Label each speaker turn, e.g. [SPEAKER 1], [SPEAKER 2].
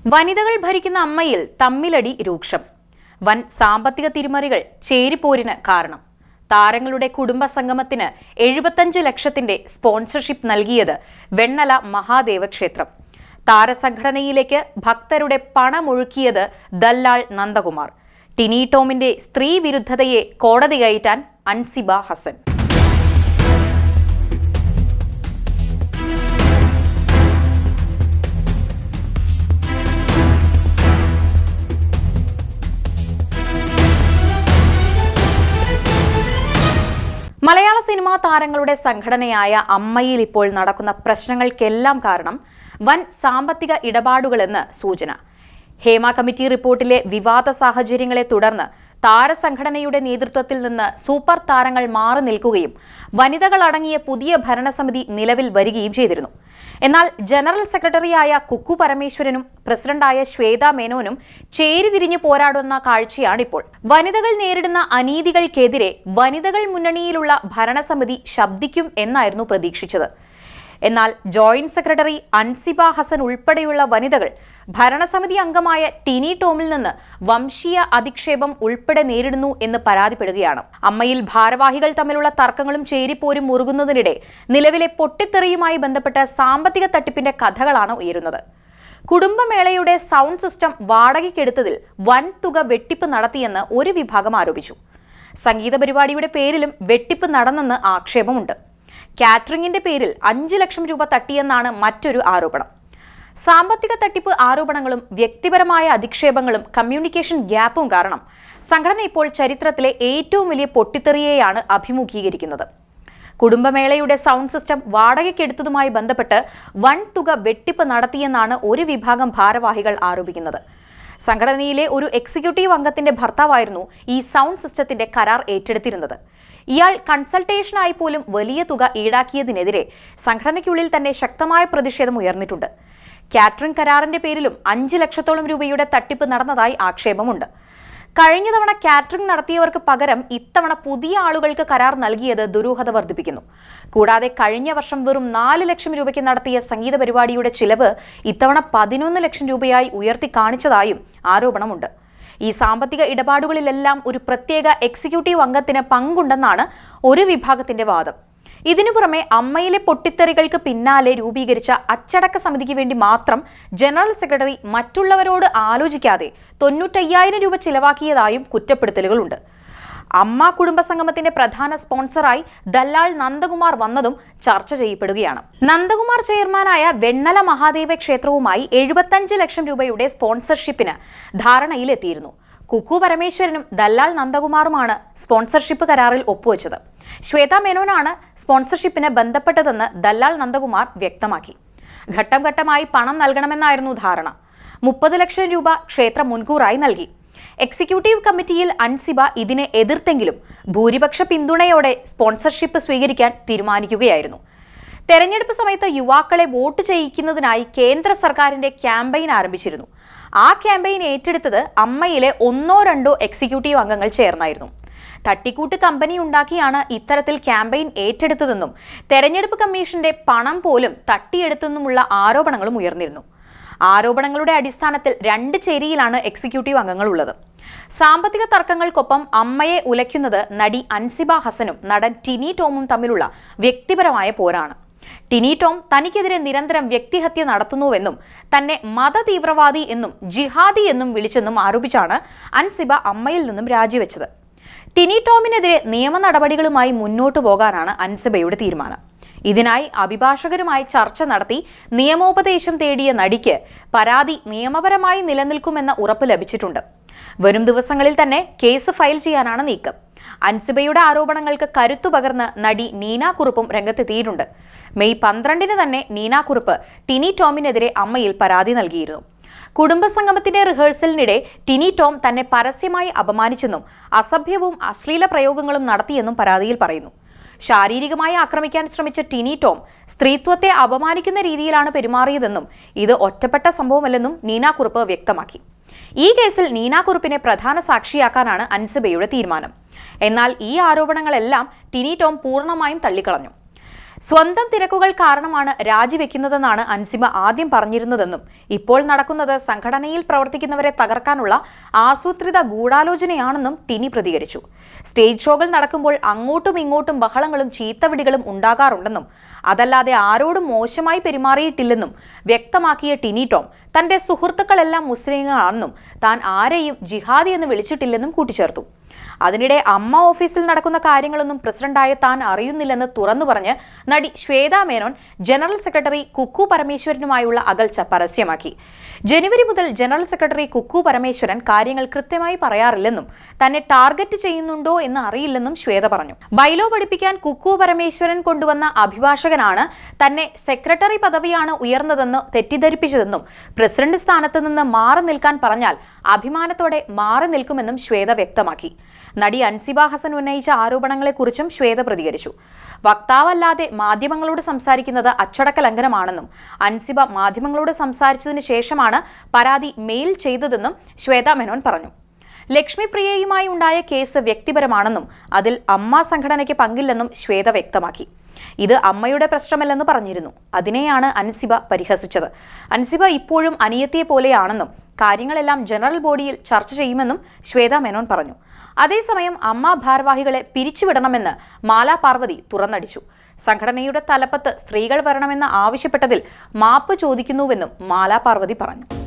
[SPEAKER 1] വനിതകൾ ഭരിക്കുന്ന അമ്മയിൽ തമ്മിലടി രൂക്ഷം. വൻ സാമ്പത്തിക തിരിമറികൾ ചേരിപ്പോരിന് കാരണം. താരങ്ങളുടെ കുടുംബ സംഗമത്തിന് 75 ലക്ഷത്തിന്റെ സ്പോൺസർഷിപ്പ് നൽകിയത് വെണ്ണല മഹാദേവ ക്ഷേത്രം. താരസംഘടനയിലേക്ക് ഭക്തരുടെ പണമൊഴുക്കിയത് ദല്ലാൾ നന്ദകുമാർ. ടിനി ടോമിന്റെ സ്ത്രീ വിരുദ്ധതയെ കോടതി കയറ്റാൻ അൻസിബ ഹസൻ. മലയാള സിനിമാ താരങ്ങളുടെ സംഘടനയായ അമ്മയിൽ ഇപ്പോൾ നടക്കുന്ന പ്രശ്നങ്ങൾക്കെല്ലാം കാരണം വൻ സാമ്പത്തിക ഇടപാടുകളെന്ന് സൂചന. ഹേമ കമ്മിറ്റി റിപ്പോർട്ടിലെ വിവാദ സാഹചര്യങ്ങളെ തുടർന്ന് താരസംഘടനയുടെ നേതൃത്വത്തിൽ നിന്ന് സൂപ്പർ താരങ്ങൾ മാറി നിൽക്കുകയും വനിതകളടങ്ങിയ പുതിയ ഭരണസമിതി നിലവിൽ വരികയും ചെയ്തിരുന്നു. എന്നാൽ ജനറൽ സെക്രട്ടറിയായ കുക്കു പരമേശ്വരനും പ്രസിഡന്റായ ശ്വേത മേനോനും ചേരിതിരിഞ്ഞു പോരാടുന്ന കാഴ്ചയാണിപ്പോൾ. വനിതകൾ നേരിടുന്ന അനീതികൾക്കെതിരെ വനിതകൾ മുന്നണിയിലുള്ള ഭരണസമിതി ശബ്ദിക്കും എന്നായിരുന്നു പ്രതീക്ഷിച്ചത്. എന്നാൽ ജോയിന്റ് സെക്രട്ടറി അൻസിബ ഹസൻ ഉൾപ്പെടെയുള്ള വനിതകൾ ഭരണസമിതി അംഗമായ ടിനി ടോമിൽ നിന്ന് വംശീയ അധിക്ഷേപം ഉൾപ്പെടെ നേരിടുന്നു എന്ന് പരാതിപ്പെടുകയാണ്. അമ്മയിൽ ഭാരവാഹികൾ തമ്മിലുള്ള തർക്കങ്ങളും ചേരിപ്പോരും മുറുകുന്നതിനിടെ നിലവിലെ പൊട്ടിത്തെറിയുമായി ബന്ധപ്പെട്ട സാമ്പത്തിക തട്ടിപ്പിന്റെ കഥകളാണ് ഉയരുന്നത്. കുടുംബമേളയുടെ സൗണ്ട് സിസ്റ്റം വാടകയ്ക്കെടുത്തതിൽ വൻ തുക വെട്ടിപ്പ് നടത്തിയെന്ന് ഒരു വിഭാഗം ആരോപിച്ചു. സംഗീത പരിപാടിയുടെ പേരിലും വെട്ടിപ്പ് നടന്നെന്ന് ആക്ഷേപമുണ്ട്. കാറ്ററിംഗിന്റെ പേരിൽ 5 ലക്ഷം രൂപ തട്ടിയെന്നാണ് മറ്റൊരു ആരോപണം. സാമ്പത്തിക തട്ടിപ്പ് ആരോപണങ്ങളും വ്യക്തിപരമായ അധിക്ഷേപങ്ങളും കമ്മ്യൂണിക്കേഷൻ ഗ്യാപ്പും കാരണം സംഘടന ഇപ്പോൾ ചരിത്രത്തിലെ ഏറ്റവും വലിയ പൊട്ടിത്തെറിയെയാണ് അഭിമുഖീകരിക്കുന്നത്. കുടുംബമേളയുടെ സൗണ്ട് സിസ്റ്റം വാടകയ്ക്കെടുത്തതുമായി ബന്ധപ്പെട്ട് വൻ തുക വെട്ടിപ്പ് നടത്തിയെന്നാണ് ഒരു വിഭാഗം ഭാരവാഹികൾ ആരോപിക്കുന്നത്. സംഘടനയിലെ ഒരു എക്സിക്യൂട്ടീവ് അംഗത്തിന്റെ ഭർത്താവായിരുന്നു ഈ സൗണ്ട് സിസ്റ്റത്തിന്റെ കരാർ ഏറ്റെടുത്തിരുന്നത്. ഇയാൾ കൺസൾട്ടേഷനായി പോലും വലിയ തുക ഈടാക്കിയതിനെതിരെ സംഘടനയ്ക്കുള്ളിൽ തന്നെ ശക്തമായ പ്രതിഷേധം ഉയർന്നിട്ടുണ്ട്. കാറ്ററിംഗ് കരാറിന്റെ പേരിലും 5 ലക്ഷത്തോളം രൂപയുടെ തട്ടിപ്പ് നടന്നതായി ആക്ഷേപമുണ്ട്. കഴിഞ്ഞ തവണ കാറ്ററിംഗ് നടത്തിയവർക്ക് പകരം ഇത്തവണ പുതിയ ആളുകൾക്ക് കരാർ നൽകിയത് ദുരൂഹത വർദ്ധിപ്പിക്കുന്നു. കൂടാതെ കഴിഞ്ഞ വർഷം വെറും 4 ലക്ഷം രൂപയ്ക്ക് നടത്തിയ സംഗീത പരിപാടിയുടെ ചിലവ് ഇത്തവണ 11 ലക്ഷം രൂപയായി ഉയർത്തി കാണിച്ചതായും ആരോപണമുണ്ട്. ഈ സാമ്പത്തിക ഇടപാടുകളിലെല്ലാം ഒരു പ്രത്യേക എക്സിക്യൂട്ടീവ് അംഗത്തിന് പങ്കുണ്ടെന്നാണ് ഒരു വിഭാഗത്തിന്റെ വാദം. ഇതിനു പുറമെ അമ്മയിലെ പൊട്ടിത്തെറികൾക്ക് പിന്നാലെ രൂപീകരിച്ച അച്ചടക്ക സമിതിക്ക് വേണ്ടി മാത്രം ജനറൽ സെക്രട്ടറി മറ്റുള്ളവരോട് ആലോചിക്കാതെ 95,000 രൂപ ചിലവാക്കിയതായും കുറ്റപ്പെടുത്തലുകളുണ്ട്. അമ്മ കുടുംബസംഗമത്തിന്റെ പ്രധാന സ്പോൺസറായി ദല്ലാൾ നന്ദകുമാർ വന്നതും ചർച്ച ചെയ്യപ്പെടുകയാണ്. നന്ദകുമാർ ചെയർമാനായ വെണ്ണല മഹാദേവ ക്ഷേത്രവുമായി 75 ലക്ഷം രൂപയുടെ സ്പോൺസർഷിപ്പിന് ധാരണയിലെത്തിയിരുന്നു. കുക്കു പരമേശ്വരനും ദല്ലാൾ നന്ദകുമാറുമാണ് സ്പോൺസർഷിപ്പ് കരാറിൽ ഒപ്പുവെച്ചത്. ശ്വേത മേനോനാണ് സ്പോൺസർഷിപ്പിന് ബന്ധപ്പെട്ടതെന്ന് ദല്ലാൾ നന്ദകുമാർ വ്യക്തമാക്കി. ഘട്ടം ഘട്ടമായി പണം നൽകണമെന്നായിരുന്നു ധാരണ. 30 ലക്ഷം രൂപ ക്ഷേത്രം മുൻകൂറായി നൽകി. എക്സിക്യൂട്ടീവ് കമ്മിറ്റിയിൽ അൻസിബ ഇതിനെ എതിർത്തെങ്കിലും ഭൂരിപക്ഷ പിന്തുണയോടെ സ്പോൺസർഷിപ്പ് സ്വീകരിക്കാൻ തീരുമാനിക്കുകയായിരുന്നു. തെരഞ്ഞെടുപ്പ് സമയത്ത് യുവാക്കളെ വോട്ട് ചെയ്യിക്കുന്നതിനായി കേന്ദ്ര സർക്കാരിന്റെ ക്യാമ്പയിൻ ആരംഭിച്ചിരുന്നു. ആ ക്യാമ്പയിൻ ഏറ്റെടുത്തത് അമ്മയിലെ 1-2 എക്സിക്യൂട്ടീവ് അംഗങ്ങൾ ചേർന്നായിരുന്നു. തട്ടിക്കൂട്ട് കമ്പനി ഉണ്ടാക്കിയാണ് ഇത്തരത്തിൽ ക്യാമ്പയിൻ ഏറ്റെടുത്തതെന്നും തെരഞ്ഞെടുപ്പ് കമ്മീഷന്റെ പണം പോലും തട്ടിയെടുത്തെന്നുമുള്ള ആരോപണങ്ങളും ഉയർന്നിരുന്നു. ആരോപണങ്ങളുടെ അടിസ്ഥാനത്തിൽ 2 ചേരിയിലാണ് എക്സിക്യൂട്ടീവ് അംഗങ്ങൾ ഉള്ളത്. സാമ്പത്തിക തർക്കങ്ങൾക്കൊപ്പം അമ്മയെ ഉലയ്ക്കുന്നത് നടി അൻസിബ ഹസനും നടൻ ടിനി ടോമും തമ്മിലുള്ള വ്യക്തിപരമായ പോരാണ്. ടിനി ടോം തനിക്കെതിരെ നിരന്തരം വ്യക്തിഹത്യ നടത്തുന്നുവെന്നും തന്നെ മതതീവ്രവാദി എന്നും ജിഹാദി എന്നും വിളിച്ചെന്നും ആരോപിച്ചാണ് അൻസിബ അമ്മയിൽ നിന്നും രാജിവെച്ചത്. ടിനി ടോമിനെതിരെ നിയമ നടപടികളുമായി മുന്നോട്ടു പോകാനാണ് അൻസിബയുടെ തീരുമാനം. ഇതിനായി അഭിഭാഷകരുമായി ചർച്ച നടത്തി നിയമോപദേശം തേടിയ നടിക്ക് പരാതി നിയമപരമായി നിലനിൽക്കുമെന്ന ഉറപ്പ് ലഭിച്ചിട്ടുണ്ട്. വരും ദിവസങ്ങളിൽ തന്നെ കേസ് ഫയൽ ചെയ്യാനാണ് നീക്കം. അൻസിബയുടെ ആരോപണങ്ങൾക്ക് കരുത്തു പകർന്ന് നടി നീന കുറുപ്പും രംഗത്തെത്തിയിട്ടുണ്ട്. മെയ് 12 തന്നെ നീന കുറുപ്പ് ടിനി ടോമിനെതിരെ അമ്മയിൽ പരാതി നൽകിയിരുന്നു. കുടുംബസംഗമത്തിന്റെ റിഹേഴ്സലിനിടെ ടിനി ടോം തന്നെ പരസ്യമായി അപമാനിച്ചെന്നും അസഭ്യവും അശ്ലീല പ്രയോഗങ്ങളും നടത്തിയെന്നും പരാതിയിൽ പറയുന്നു. ശാരീരികമായി ആക്രമിക്കാൻ ശ്രമിച്ച ടിനി ടോം സ്ത്രീത്വത്തെ അപമാനിക്കുന്ന രീതിയിലാണ് പെരുമാറിയതെന്നും ഇത് ഒറ്റപ്പെട്ട സംഭവമല്ലെന്നും നീന കുറുപ്പ് വ്യക്തമാക്കി. ഈ കേസിൽ നീന കുറുപ്പിനെ പ്രധാന സാക്ഷിയാക്കാനാണ് അൻസിബയുടെ തീരുമാനം. എന്നാൽ ഈ ആരോപണങ്ങളെല്ലാം ടിനി ടോം പൂർണ്ണമായും തള്ളിക്കളഞ്ഞു. സ്വന്തം തിരക്കുകൾ കാരണമാണ് രാജിവെക്കുന്നതെന്നാണ് അൻസിബ ആദ്യം പറഞ്ഞിരുന്നതെന്നും ഇപ്പോൾ നടക്കുന്നത് സംഘടനയിൽ പ്രവർത്തിക്കുന്നവരെ തകർക്കാനുള്ള ആസൂത്രിത ഗൂഢാലോചനയാണെന്നും ടിനി പ്രതികരിച്ചു. സ്റ്റേജ് ഷോകൾ നടക്കുമ്പോൾ അങ്ങോട്ടും ഇങ്ങോട്ടും ബഹളങ്ങളും ചീത്തവിളികളും ഉണ്ടാകാറുണ്ടെന്നും അതല്ലാതെ ആരോടും മോശമായി പെരുമാറിയിട്ടില്ലെന്നും വ്യക്തമാക്കിയ ടിനി ടോം തന്റെ സുഹൃത്തുക്കളെല്ലാം മുസ്ലിങ്ങളാണെന്നും താൻ ആരെയും ജിഹാദി എന്ന് വിളിച്ചിട്ടില്ലെന്നും കൂട്ടിച്ചേർത്തു. അതിനിടെ അമ്മ ഓഫീസിൽ നടക്കുന്ന കാര്യങ്ങളൊന്നും പ്രസിഡന്റായ താൻ അറിയുന്നില്ലെന്ന് തുറന്നു പറഞ്ഞ് നടി ശ്വേതാ മേനോൻ ജനറൽ സെക്രട്ടറി കുക്കു പരമേശ്വരനുമായുള്ള അകൽച്ച പരസ്യമാക്കി. ജനുവരി മുതൽ ജനറൽ സെക്രട്ടറി കുക്കു പരമേശ്വരൻ കാര്യങ്ങൾ കൃത്യമായി പറയാറില്ലെന്നും തന്നെ ടാർഗറ്റ് ചെയ്യുന്നുണ്ടോ എന്ന് അറിയില്ലെന്നും ശ്വേത പറഞ്ഞു. ബൈലോ പഠിപ്പിക്കാൻ കുക്കു പരമേശ്വരൻ കൊണ്ടുവന്ന അഭിഭാഷകനാണ് തന്നെ സെക്രട്ടറി പദവിയാണ് ഉയർന്നതെന്ന് തെറ്റിദ്ധരിപ്പിച്ചതെന്നും പ്രസിഡന്റ് സ്ഥാനത്ത് നിന്ന് മാറി നിൽക്കാൻ പറഞ്ഞാൽ അഭിമാനത്തോടെ മാറി നിൽക്കുമെന്നും ശ്വേത വ്യക്തമാക്കി. നടി അൻസിബ ഹസൻ ഉന്നയിച്ച ആരോപണങ്ങളെക്കുറിച്ചും ശ്വേത പ്രതികരിച്ചു. വക്താവല്ലാതെ മാധ്യമങ്ങളോട് സംസാരിക്കുന്നത് അച്ചടക്ക ലംഘനമാണെന്നും അൻസിബ മാധ്യമങ്ങളോട് സംസാരിച്ചതിന് ശേഷമാണ് പരാതി മെയിൽ ചെയ്തതെന്നും ശ്വേതാ മേനോൻ പറഞ്ഞു. ലക്ഷ്മി പ്രിയയുമായി ഉണ്ടായ കേസ് വ്യക്തിപരമാണെന്നും അതിൽ അമ്മ സംഘടനയ്ക്ക് പങ്കില്ലെന്നും ശ്വേത വ്യക്തമാക്കി. ഇത് അമ്മയുടെ പ്രശ്നമല്ലെന്ന് പറഞ്ഞിരുന്നു. അതിനെയാണ് അൻസിബ പരിഹസിച്ചത്. അൻസിബ ഇപ്പോഴും അനിയത്തിയെ പോലെയാണെന്നും കാര്യങ്ങളെല്ലാം ജനറൽ ബോഡിയിൽ ചർച്ച ചെയ്യുമെന്നും ശ്വേതാ മേനോൻ പറഞ്ഞു. അതേസമയം അമ്മ ഭാരവാഹികളെ പിരിച്ചുവിടണമെന്ന് മാലാ പാർവതി തുറന്നടിച്ചു. സംഘടനയുടെ തലപ്പത്ത് സ്ത്രീകൾ വരണമെന്ന് ആവശ്യപ്പെട്ടതിൽ മാപ്പ് ചോദിക്കുന്നുവെന്നും മാലാ പാർവതി പറഞ്ഞു.